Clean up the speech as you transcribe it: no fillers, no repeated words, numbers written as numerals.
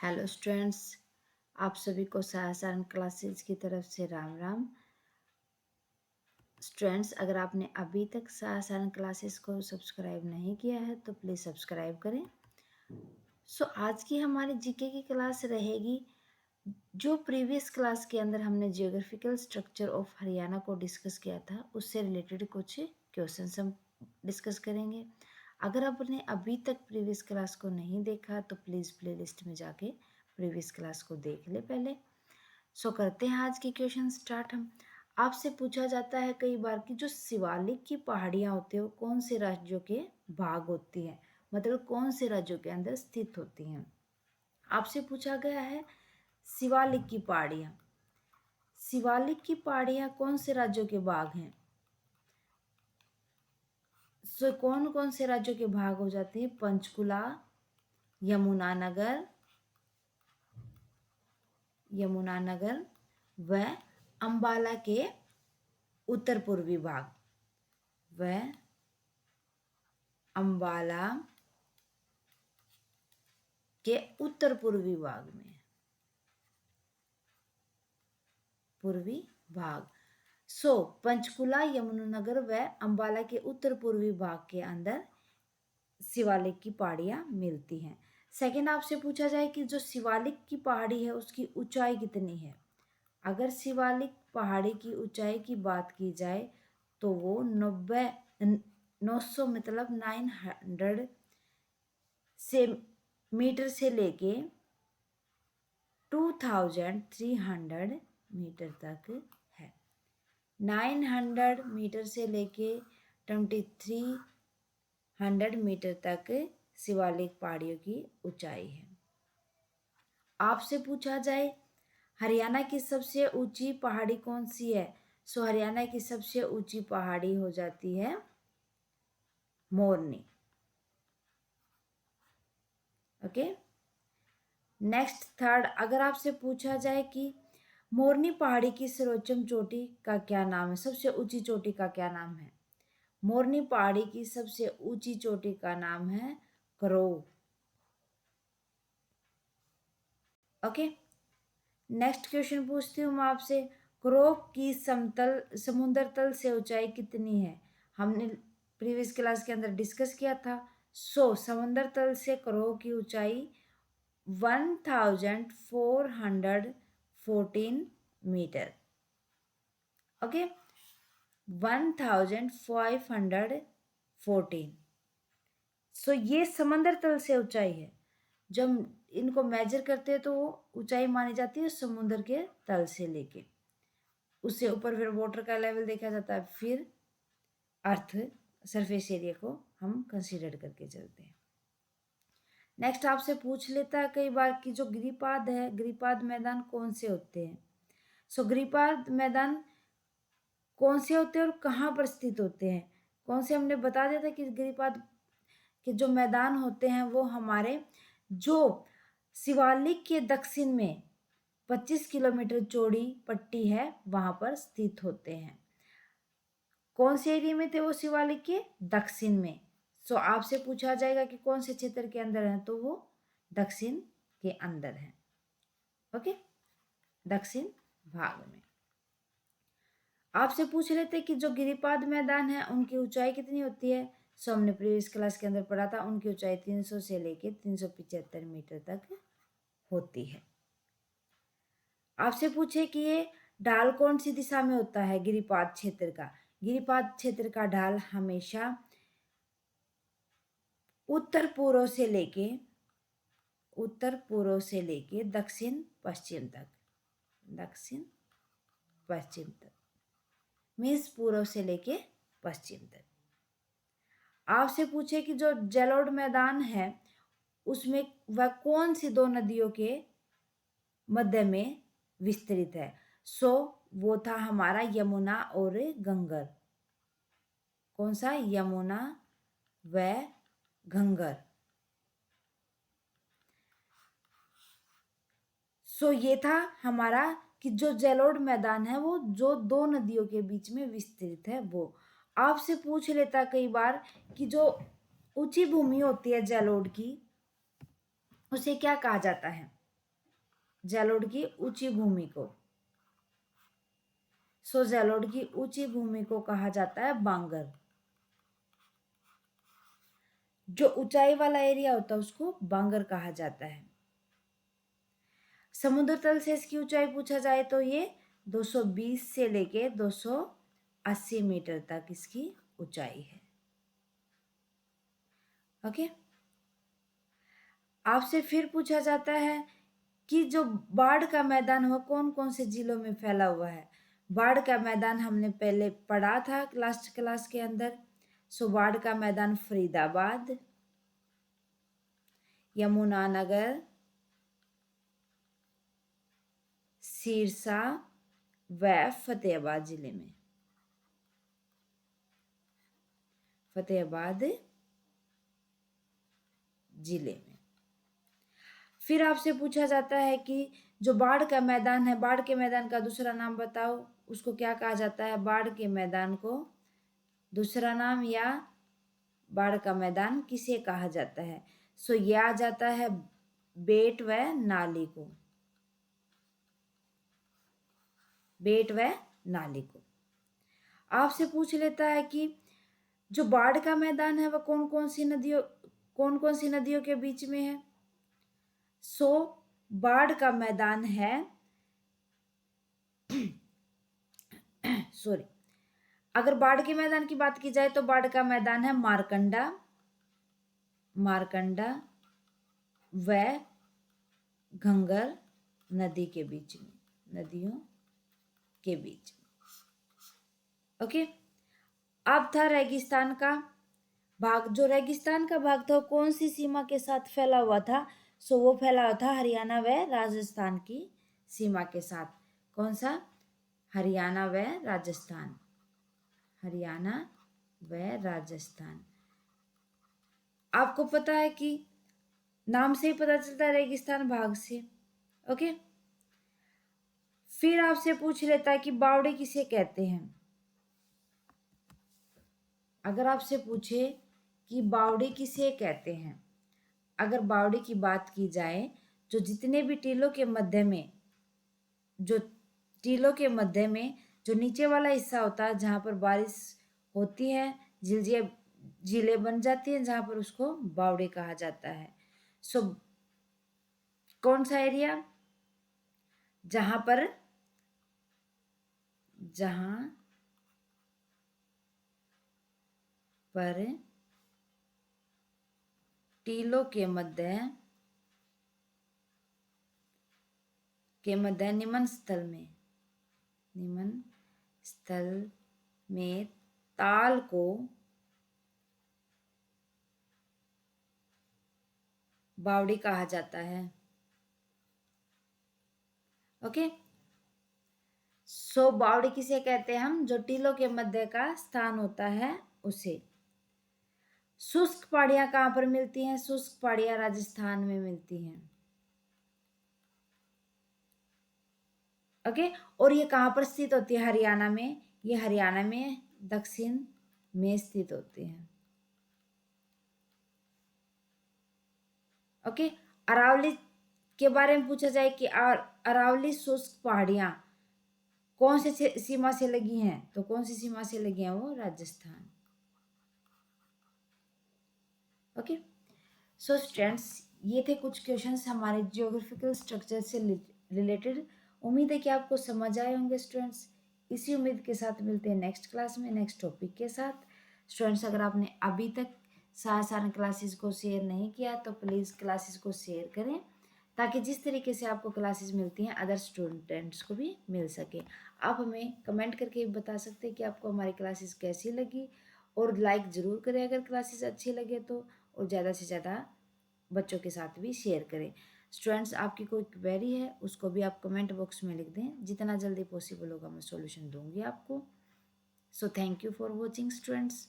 Hello students, आप सभी को सारण क्लासेज की तरफ से राम राम। स्टूडेंट्स, अगर आपने अभी तक सारण क्लासेस को सब्सक्राइब नहीं किया है तो प्लीज़ सब्सक्राइब करें। आज की हमारी जीके की क्लास रहेगी। जो प्रीवियस क्लास के अंदर हमने जियोग्राफिकल स्ट्रक्चर ऑफ हरियाणा को डिस्कस किया था, उससे रिलेटेड कुछ क्वेश्चंस हम डिस्कस करेंगे। अगर आपने अभी तक प्रीवियस क्लास को नहीं देखा तो प्लीज़ प्लेलिस्ट में जाके प्रीवियस क्लास को देख ले पहले। करते हैं आज के क्वेश्चन स्टार्ट। हम आपसे पूछा जाता है कई बार कि जो शिवालिक की पहाड़ियाँ होती है वो कौन से राज्यों के भाग होती हैं, मतलब कौन से राज्यों के अंदर स्थित होती हैं। आपसे पूछा गया है शिवालिक की पहाड़ियाँ। शिवालिक की पहाड़ियाँ कौन से राज्यों के भाग हैं? कौन कौन से राज्यों के भाग हो जाते हैं? पंचकुला, यमुनानगर व अंबाला के उत्तर पूर्वी भाग, अंबाला के उत्तर पूर्वी भाग में, पूर्वी भाग। पंचकुला, यमुनानगर व अंबाला के उत्तर पूर्वी भाग के अंदर शिवालिक की पहाड़ियां मिलती हैं। सेकंड, आपसे पूछा जाए कि जो शिवालिक की पहाड़ी है उसकी ऊंचाई कितनी है। अगर शिवालिक पहाड़ी की ऊंचाई की बात की जाए तो वो 900 मतलब 900 से मीटर से लेके 2300 मीटर तक है। 900 मीटर से लेके 2300 मीटर तक शिवालिक पहाड़ियों की ऊंचाई है। आपसे पूछा जाए हरियाणा की सबसे ऊंची पहाड़ी कौन सी है। हरियाणा की सबसे ऊंची पहाड़ी हो जाती है मोरनी। ओके, नेक्स्ट थर्ड, अगर आपसे पूछा जाए कि मोरनी पहाड़ी की सर्वोच्च चोटी का क्या नाम है, सबसे ऊंची चोटी का क्या नाम है। मोरनी पहाड़ी की सबसे ऊंची चोटी का नाम है करो। ओके, नेक्स्ट क्वेश्चन पूछती हूँ मैं आपसे, करो की समतल समुद्र तल से ऊंचाई कितनी है। हमने प्रीवियस क्लास के अंदर डिस्कस किया था। समुद्र तल से करो की ऊंचाई 1414 मीटर। ओके, 1514। ये समंदर तल से ऊंचाई है। जब इनको मेजर करते हैं तो वो ऊंचाई मानी जाती है समुद्र के तल से लेके, उससे ऊपर फिर वाटर का लेवल देखा जाता है, फिर अर्थ सरफेस एरिया को हम कंसीडर करके चलते हैं। नेक्स्ट आपसे पूछ लेता है कई बार कि जो गिरिपाद है, गिरिपाद मैदान कौन से होते हैं। गिरिपाद मैदान कौन से होते हैं और कहाँ पर स्थित होते हैं। कौन से, हमने बता दिया था कि गिरिपाद के जो मैदान होते हैं वो हमारे जो शिवालिक के दक्षिण में 25 किलोमीटर चौड़ी पट्टी है वहां पर स्थित होते हैं। कौन से एरिया में थे वो? शिवालिक के दक्षिण में। आपसे पूछा जाएगा कि कौन से क्षेत्र के अंदर है, तो वो दक्षिण के अंदर है। ओके, दक्षिण भाग में। आपसे पूछ रहे थे कि जो गिरिपाद मैदान है उनकी ऊंचाई कितनी होती है। हमने प्रीवियस क्लास के अंदर पढ़ा था, उनकी ऊंचाई 300 से लेके 375 मीटर तक होती है। आपसे पूछे कि ये ढाल कौन सी दिशा में होता है गिरिपाद क्षेत्र का। गिरिपाद क्षेत्र का ढाल हमेशा उत्तर पूर्व से लेके दक्षिण पश्चिम तक मीन्स पूर्व से लेके पश्चिम तक। आपसे पूछे कि जो जलोढ़ मैदान है उसमें वह कौन सी दो नदियों के मध्य में विस्तृत है। वो था हमारा यमुना और घंगर। कौन सा? यमुना व घंगर। ये था हमारा कि जो जलोढ़ मैदान है वो जो दो नदियों के बीच में विस्तृत है। वो आपसे पूछ लेता कई बार कि जो ऊंची भूमि होती है जलोढ़ की, उसे क्या कहा जाता है। जलोढ़ की ऊंची भूमि को। सो जलोढ़ की ऊंची भूमि को कहा जाता है बांगर। जो ऊंचाई वाला एरिया होता है उसको बांगर कहा जाता है। समुद्र तल से इसकी ऊंचाई पूछा जाए तो ये 220 से लेके 280 मीटर तक इसकी ऊंचाई है। ओके, आपसे फिर पूछा जाता है कि जो बाढ़ का मैदान हुआ कौन कौन से जिलों में फैला हुआ है। बाढ़ का मैदान हमने पहले पढ़ा था लास्ट क्लास के अंदर। सो बाढ़ का मैदान फरीदाबाद, यमुनानगर, सिरसा व फतेहाबाद जिले में। फतेहाबाद जिले में। फिर आपसे पूछा जाता है कि जो बाढ़ का मैदान है, बाढ़ के मैदान का दूसरा नाम बताओ, उसको क्या कहा जाता है। बाढ़ के मैदान को दूसरा नाम या बाढ़ का मैदान किसे कहा जाता है। सो यह आ जाता है बेट व नाली को। बेट व नाली को। आपसे पूछ लेता है कि जो बाढ़ का मैदान है वह कौन कौन सी नदियों के बीच में है। सो बाढ़ का मैदान है सॉरी, अगर बाढ़ के मैदान की बात की जाए तो बाढ़ का मैदान है मारकंडा व घंगर नदी के बीच में, नदियों के बीच में। ओके, अब था रेगिस्तान का भाग। जो रेगिस्तान का भाग था वो कौन सी सीमा के साथ फैला हुआ था। सो वो फैला हुआ था हरियाणा व राजस्थान की सीमा के साथ। कौन सा? हरियाणा व राजस्थान। हरियाणा व राजस्थान। आपको पता है कि नाम से ही पता चलता है रेगिस्तान भाग से। ओके, फिर आपसे पूछ लेता है कि बावड़े किसे कहते हैं। अगर आपसे पूछे कि बावड़े किसे कहते हैं, अगर बावड़े की बात की जाए जो जितने भी टीलों के मध्य में, जो टीलों के मध्य में जो नीचे वाला हिस्सा होता है जहाँ पर बारिश होती है, झीलें बन जाती हैं, जहाँ पर उसको बावड़े कहा जाता है। सो कौन सा एरिया? जहाँ पर टीलों के मध्य निम्न स्थल में ताल को बावड़ी कहा जाता है। ओके, सो बावड़ी किसे कहते हैं हम? जो टीलों के मध्य का स्थान होता है उसे। शुष्क पहाड़ियां कहाँ पर मिलती हैं? शुष्क पहाड़ियां राजस्थान में मिलती हैं। ओके, और ये कहाँ पर स्थित होती है? हरियाणा में। ये हरियाणा में दक्षिण में स्थित होती हैं। ओके, अरावली के बारे में पूछा जाए कि अरावली शुष्क पहाड़ियां कौन से सीमा से लगी हैं, तो कौन सी सीमा से लगी हैं? वो राजस्थान। ओके, सो स्टूडेंट्स, ये थे कुछ क्वेश्चंस हमारे जियोग्राफिकल स्ट्रक्चर से रिलेटेड। उम्मीद है कि आपको समझ आए होंगे स्टूडेंट्स। इसी उम्मीद के साथ मिलते हैं नेक्स्ट क्लास में नेक्स्ट टॉपिक के साथ। स्टूडेंट्स, अगर आपने अभी तक सारण क्लासेस को शेयर नहीं किया तो प्लीज़ क्लासेस को शेयर करें, ताकि जिस तरीके से आपको क्लासेस मिलती हैं अदर स्टूडेंट्स को भी मिल सके। आप हमें कमेंट करके बता सकते हैं कि आपको हमारी क्लासेस कैसी लगी, और लाइक ज़रूर करें अगर क्लासेस अच्छी लगे तो, और ज़्यादा से ज़्यादा बच्चों के साथ भी शेयर करें। स्टूडेंट्स, आपकी कोई क्वेरी है उसको भी आप कमेंट बॉक्स में लिख दें, जितना जल्दी पॉसिबल होगा मैं सॉल्यूशन दूंगी आपको। So thank you for watching students.